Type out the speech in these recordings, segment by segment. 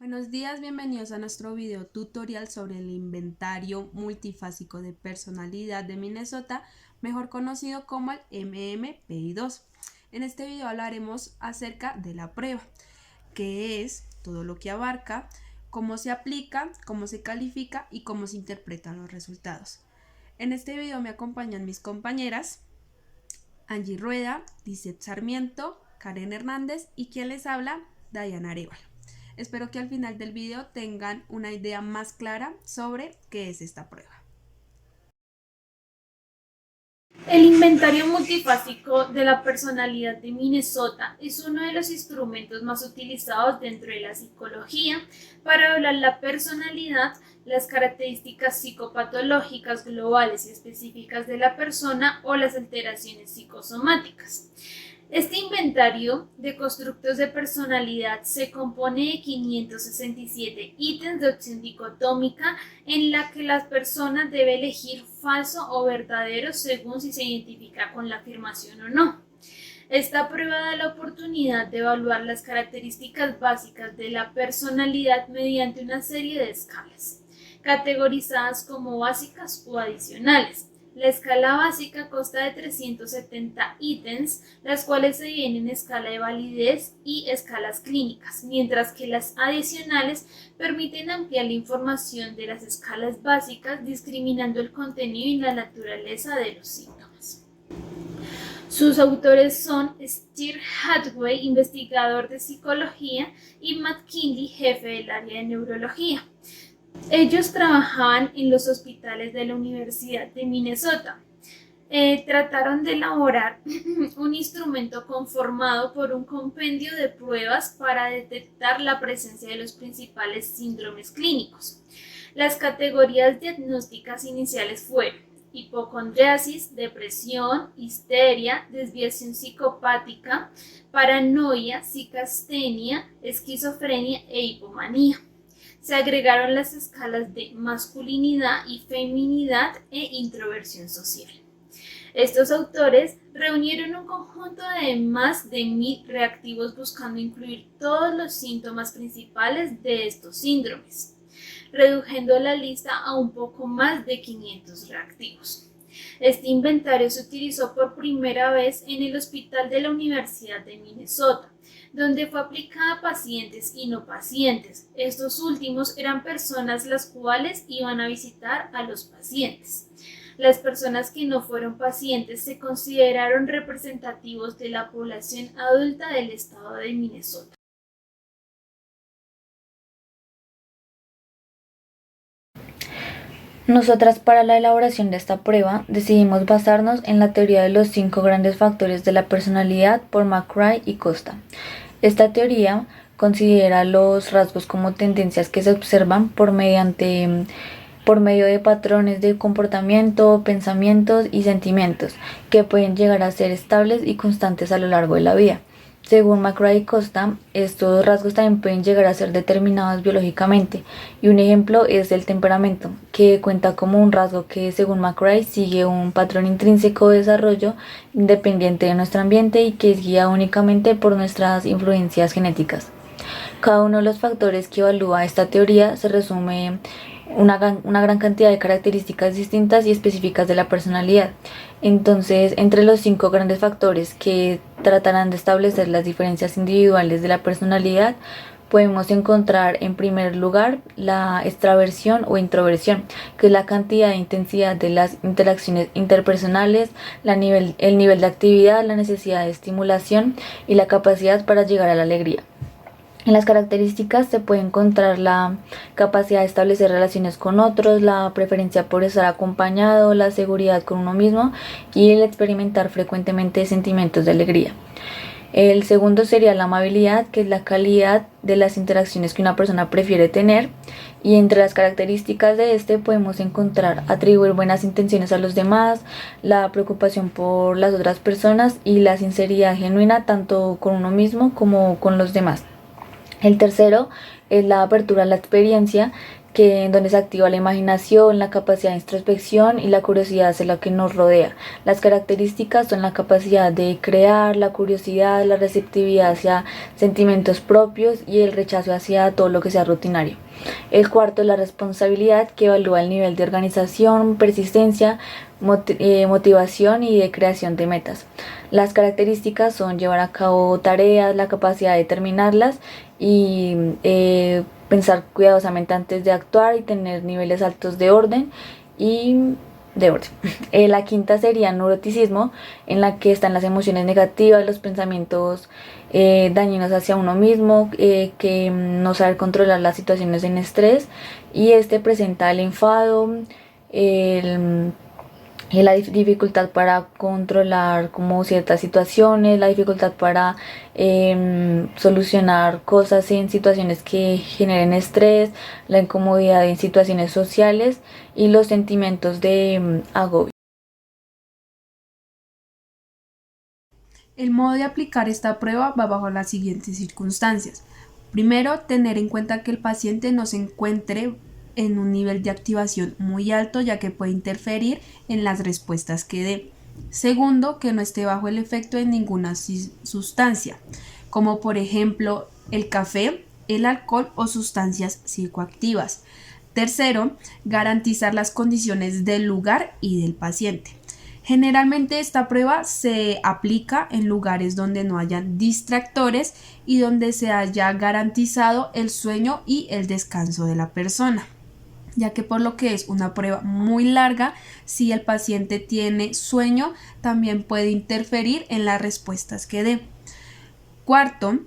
Buenos días, bienvenidos a nuestro video tutorial sobre el inventario multifásico de personalidad de Minnesota, mejor conocido como el MMPI-2. En este video hablaremos acerca de la prueba, qué es, todo lo que abarca, cómo se aplica, cómo se califica y cómo se interpretan los resultados. En este video me acompañan mis compañeras Angie Rueda, Lizeth Sarmiento, Karen Hernández y quien les habla, Diana Arevalo. Espero que al final del video tengan una idea más clara sobre qué es esta prueba. El inventario multifásico de la personalidad de Minnesota es uno de los instrumentos más utilizados dentro de la psicología para evaluar la personalidad, las características psicopatológicas globales y específicas de la persona o las alteraciones psicosomáticas. Este inventario de constructos de personalidad se compone de 567 ítems de opción dicotómica en la que la persona debe elegir falso o verdadero según si se identifica con la afirmación o no. Esta prueba da la oportunidad de evaluar las características básicas de la personalidad mediante una serie de escalas, categorizadas como básicas o adicionales. La escala básica consta de 370 ítems, las cuales se dividen en escala de validez y escalas clínicas, mientras que las adicionales permiten ampliar la información de las escalas básicas, discriminando el contenido y la naturaleza de los síntomas. Sus autores son Steve Hathaway, investigador de psicología, y Matt Kinley, jefe del área de neurología. Ellos trabajaban en los hospitales de la Universidad de Minnesota. Trataron de elaborar un instrumento conformado por un compendio de pruebas para detectar la presencia de los principales síndromes clínicos. Las categorías diagnósticas iniciales fueron hipocondriasis, depresión, histeria, desviación psicopática, paranoia, psicastenia, esquizofrenia e hipomanía. Se agregaron las escalas de masculinidad y feminidad e introversión social. Estos autores reunieron un conjunto de más de 1000 reactivos buscando incluir todos los síntomas principales de estos síndromes, reduciendo la lista a un poco más de 500 reactivos. Este inventario se utilizó por primera vez en el Hospital de la Universidad de Minnesota, donde fue aplicada a pacientes y no pacientes. Estos últimos eran personas las cuales iban a visitar a los pacientes. Las personas que no fueron pacientes se consideraron representativos de la población adulta del estado de Minnesota. Nosotras para la elaboración de esta prueba decidimos basarnos en la teoría de los 5 grandes factores de la personalidad por McCrae y Costa. Esta teoría considera los rasgos como tendencias que se observan por medio de patrones de comportamiento, pensamientos y sentimientos que pueden llegar a ser estables y constantes a lo largo de la vida. Según McCrae y Costa, estos rasgos también pueden llegar a ser determinados biológicamente, y un ejemplo es el temperamento, que cuenta como un rasgo que, según McCrae, sigue un patrón intrínseco de desarrollo independiente de nuestro ambiente y que es guiado únicamente por nuestras influencias genéticas. Cada uno de los factores que evalúa esta teoría se resume una gran cantidad de características distintas y específicas de la personalidad. Entonces, entre los 5 grandes factores que tratarán de establecer las diferencias individuales de la personalidad, podemos encontrar en primer lugar la extraversión o introversión, que es la cantidad e intensidad de las interacciones interpersonales, el nivel de actividad, la necesidad de estimulación y la capacidad para llegar a la alegría. En las características se puede encontrar la capacidad de establecer relaciones con otros, la preferencia por estar acompañado, la seguridad con uno mismo y el experimentar frecuentemente sentimientos de alegría. El segundo sería la amabilidad, que es la calidad de las interacciones que una persona prefiere tener, y entre las características de este podemos encontrar atribuir buenas intenciones a los demás, la preocupación por las otras personas y la sinceridad genuina tanto con uno mismo como con los demás. El tercero es la apertura a la experiencia, en donde se activa la imaginación, la capacidad de introspección y la curiosidad hacia lo que nos rodea. Las características son la capacidad de crear, la curiosidad, la receptividad hacia sentimientos propios y el rechazo hacia todo lo que sea rutinario. El cuarto es la responsabilidad, que evalúa el nivel de organización, persistencia, motivación y de creación de metas. Las características son llevar a cabo tareas, la capacidad de terminarlas y pensar cuidadosamente antes de actuar y tener niveles altos de orden y de orden. La quinta sería neuroticismo, en la que están las emociones negativas, los pensamientos dañinos hacia uno mismo, que no saber controlar las situaciones en estrés, y presenta el enfado, el la dificultad para controlar como ciertas situaciones, la dificultad para solucionar cosas en situaciones que generen estrés, la incomodidad en situaciones sociales y los sentimientos de agobio. El modo de aplicar esta prueba va bajo las siguientes circunstancias. Primero, tener en cuenta que el paciente no se encuentre en un nivel de activación muy alto, ya que puede interferir en las respuestas que dé. Segundo, que no esté bajo el efecto de ninguna sustancia, como por ejemplo el café, el alcohol o sustancias psicoactivas. Tercero, garantizar las condiciones del lugar y del paciente. Generalmente esta prueba se aplica en lugares donde no hayan distractores y donde se haya garantizado el sueño y el descanso de la persona, ya que por lo que es una prueba muy larga, si el paciente tiene sueño, también puede interferir en las respuestas que dé. Cuarto,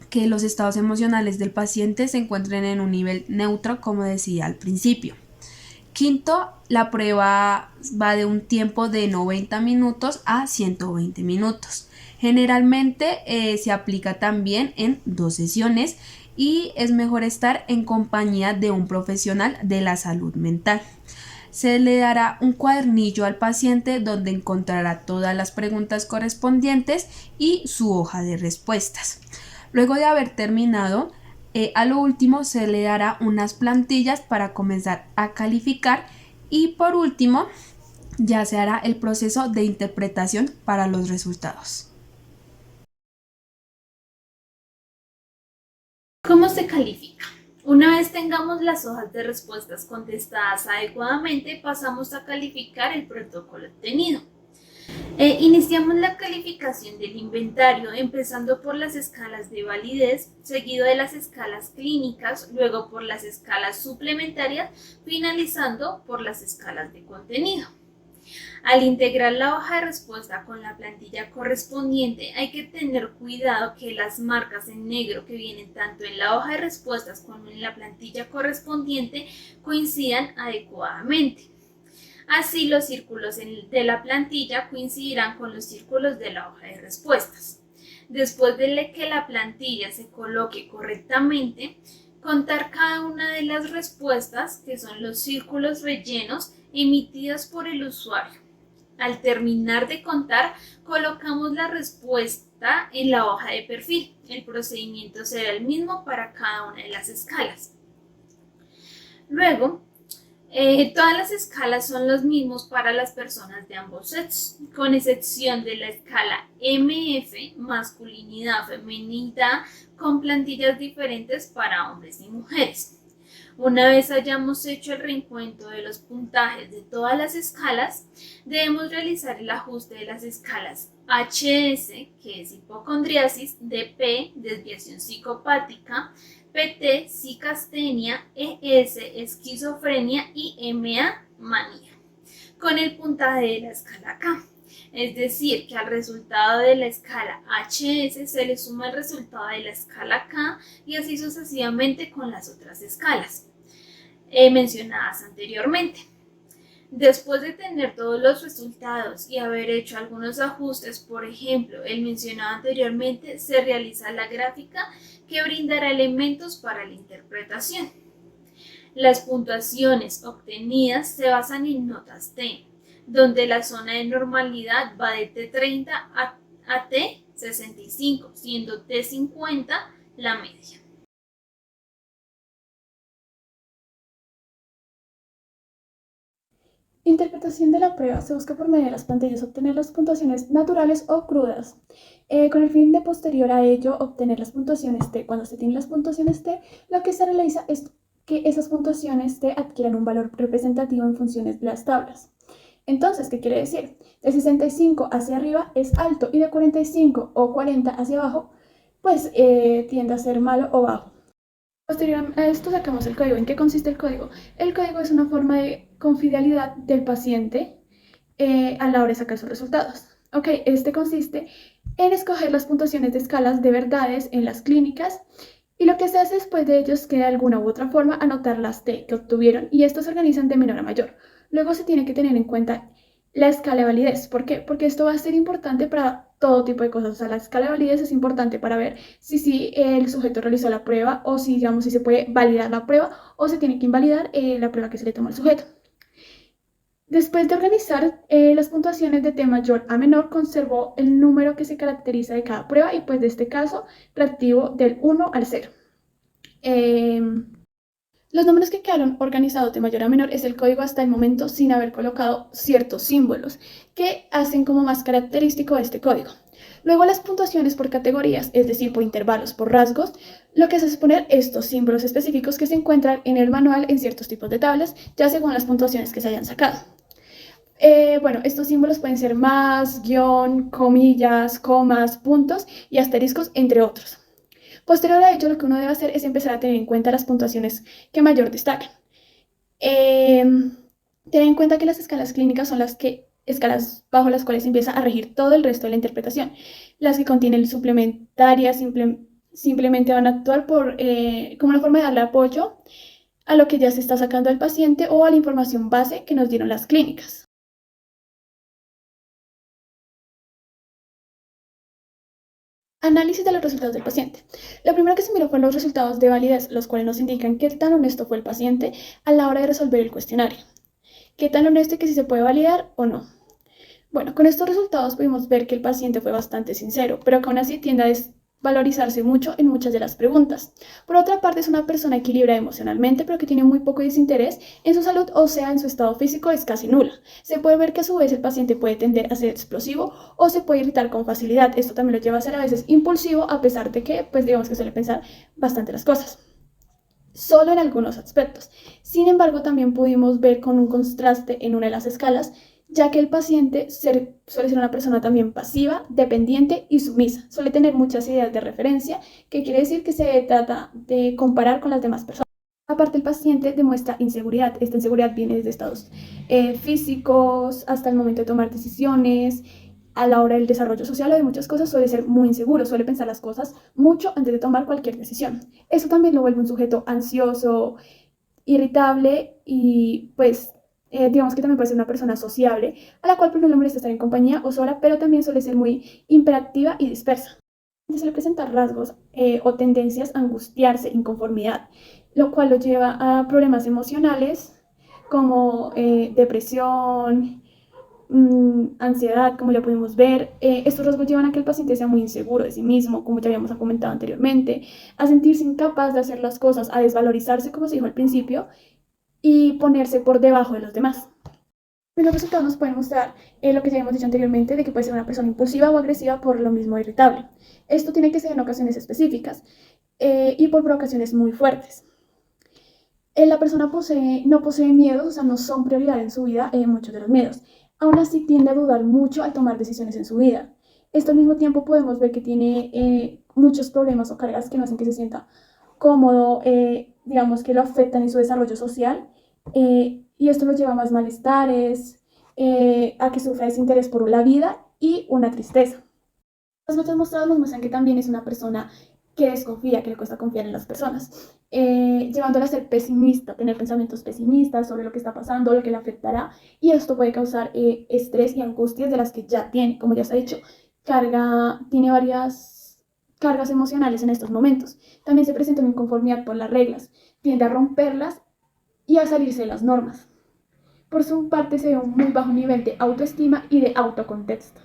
que los estados emocionales del paciente se encuentren en un nivel neutro, como decía al principio. Quinto, la prueba va de un tiempo de 90 minutos a 120 minutos. Generalmente se aplica también en 2 sesiones y es mejor estar en compañía de un profesional de la salud mental. Se le dará un cuadernillo al paciente donde encontrará todas las preguntas correspondientes y su hoja de respuestas. Luego de haber terminado, a lo último se le dará unas plantillas para comenzar a calificar y por último ya se hará el proceso de interpretación para los resultados. ¿Cómo se califica? Una vez tengamos las hojas de respuestas contestadas adecuadamente, pasamos a calificar el protocolo obtenido. Iniciamos la calificación del inventario empezando por las escalas de validez, seguido de las escalas clínicas, luego por las escalas suplementarias, finalizando por las escalas de contenido. Al integrar la hoja de respuesta con la plantilla correspondiente, hay que tener cuidado que las marcas en negro que vienen tanto en la hoja de respuestas como en la plantilla correspondiente coincidan adecuadamente. Así, los círculos de la plantilla coincidirán con los círculos de la hoja de respuestas. Después de que la plantilla se coloque correctamente, contar cada una de las respuestas, que son los círculos rellenos emitidos por el usuario. Al terminar de contar, colocamos la respuesta en la hoja de perfil. El procedimiento será el mismo para cada una de las escalas. Luego, todas las escalas son los mismos para las personas de ambos sexos, con excepción de la escala MF, masculinidad, feminidad, con plantillas diferentes para hombres y mujeres. Una vez hayamos hecho el reencuentro de los puntajes de todas las escalas, debemos realizar el ajuste de las escalas HS, que es hipocondriasis, DP, desviación psicopática, PT, psicastenia, ES, esquizofrenia y MA, manía, con el puntaje de la escala K. Es decir, que al resultado de la escala HS se le suma el resultado de la escala K y así sucesivamente con las otras escalas mencionadas anteriormente. Después de tener todos los resultados y haber hecho algunos ajustes, por ejemplo, el mencionado anteriormente, se realiza la gráfica que brindará elementos para la interpretación. Las puntuaciones obtenidas se basan en notas T, donde la zona de normalidad va de T30 a T65, siendo T50 la media. Interpretación de la prueba. Se busca por medio de las plantillas obtener las puntuaciones naturales o crudas, con el fin de posterior a ello obtener las puntuaciones T. Cuando se tienen las puntuaciones T, lo que se realiza es que esas puntuaciones T adquieran un valor representativo en funciones de las tablas. Entonces, ¿qué quiere decir? De 65 hacia arriba es alto y de 45 o 40 hacia abajo, pues tiende a ser malo o bajo. Posterior a esto sacamos el código. ¿En qué consiste el código? El código es una forma de confidencialidad del paciente a la hora de sacar sus resultados. Ok, este consiste en escoger las puntuaciones de escalas de verdades en las clínicas y lo que se hace después de ellos es que de alguna u otra forma anotar las T que obtuvieron y estos se organizan de menor a mayor. Luego se tiene que tener en cuenta la escala de validez. ¿Por qué? Porque esto va a ser importante para todo tipo de cosas. O sea, la escala de validez es importante para ver si el sujeto realizó la prueba o si, digamos, si se puede validar la prueba o se tiene que invalidar la prueba que se le tomó al sujeto. Después de organizar las puntuaciones de T mayor a menor, conservó el número que se caracteriza de cada prueba y pues de este caso reactivo del 1 al 0. Los números que quedaron organizados de mayor a menor es el código hasta el momento sin haber colocado ciertos símbolos que hacen como más característico este código. Luego las puntuaciones por categorías, es decir, por intervalos, por rasgos, lo que hace es poner estos símbolos específicos que se encuentran en el manual en ciertos tipos de tablas, ya según las puntuaciones que se hayan sacado. Bueno, estos símbolos pueden ser más, guión, comillas, comas, puntos y asteriscos, entre otros. Posterior a ello, lo que uno debe hacer es empezar a tener en cuenta las puntuaciones que mayor destacan. Tener en cuenta que las escalas clínicas son escalas bajo las cuales empieza a regir todo el resto de la interpretación. Las que contienen suplementarias simplemente van a actuar como una forma de darle apoyo a lo que ya se está sacando del paciente o a la información base que nos dieron las clínicas. Análisis de los resultados del paciente. Lo primero que se miró fueron los resultados de validez, los cuales nos indican qué tan honesto fue el paciente a la hora de resolver el cuestionario. Qué tan honesto y que si se puede validar o no. Bueno, con estos resultados pudimos ver que el paciente fue bastante sincero, pero que aún así tiende a desvalorizarse mucho en muchas de las preguntas. Por otra parte, es una persona equilibrada emocionalmente, pero que tiene muy poco desinterés en su salud, o sea, en su estado físico es casi nula. Se puede ver que a su vez el paciente puede tender a ser explosivo o se puede irritar con facilidad. Esto también lo lleva a ser a veces impulsivo, a pesar de que, pues digamos que suele pensar bastante las cosas. Solo en algunos aspectos. Sin embargo, también pudimos ver con un contraste en una de las escalas, ya que el paciente suele ser una persona también pasiva, dependiente y sumisa. Suele tener muchas ideas de referencia, que quiere decir que se trata de comparar con las demás personas. Aparte, el paciente demuestra inseguridad. Esta inseguridad viene desde estados físicos hasta el momento de tomar decisiones. A la hora del desarrollo social o de muchas cosas suele ser muy inseguro, suele pensar las cosas mucho antes de tomar cualquier decisión. Eso también lo vuelve un sujeto ansioso, irritable y pues digamos que también puede ser una persona sociable, a la cual pues no le molesta estar en compañía o sola, pero también suele ser muy hiperactiva y dispersa. Suele presentar rasgos o tendencias a angustiarse, inconformidad, lo cual lo lleva a problemas emocionales como depresión, ansiedad, como ya pudimos ver. Estos rasgos llevan a que el paciente sea muy inseguro de sí mismo, como ya habíamos comentado anteriormente, a sentirse incapaz de hacer las cosas, a desvalorizarse, como se dijo al principio, y ponerse por debajo de los demás. Los resultados nos pueden mostrar lo que ya hemos dicho anteriormente, de que puede ser una persona impulsiva o agresiva por lo mismo irritable. Esto tiene que ser en ocasiones específicas y por provocaciones muy fuertes. La persona no posee miedos, o sea, no son prioridad en su vida muchos de los miedos. Aún así tiende a dudar mucho al tomar decisiones en su vida. Esto al mismo tiempo podemos ver que tiene muchos problemas o cargas que no hacen que se sienta cómodo, digamos que lo afectan en su desarrollo social y esto lo lleva a más malestares, a que sufra desinterés por la vida y una tristeza. Las notas mostradas nos muestran que también es una persona que desconfía, que le cuesta confiar en las personas, llevándola a ser pesimista, tener pensamientos pesimistas sobre lo que está pasando, lo que le afectará, y esto puede causar estrés y angustias de las que ya tiene, como ya se ha dicho, tiene varias cargas emocionales en estos momentos. También se presenta una inconformidad por las reglas, tiende a romperlas y a salirse de las normas. Por su parte se ve un muy bajo nivel de autoestima y de autocontexto.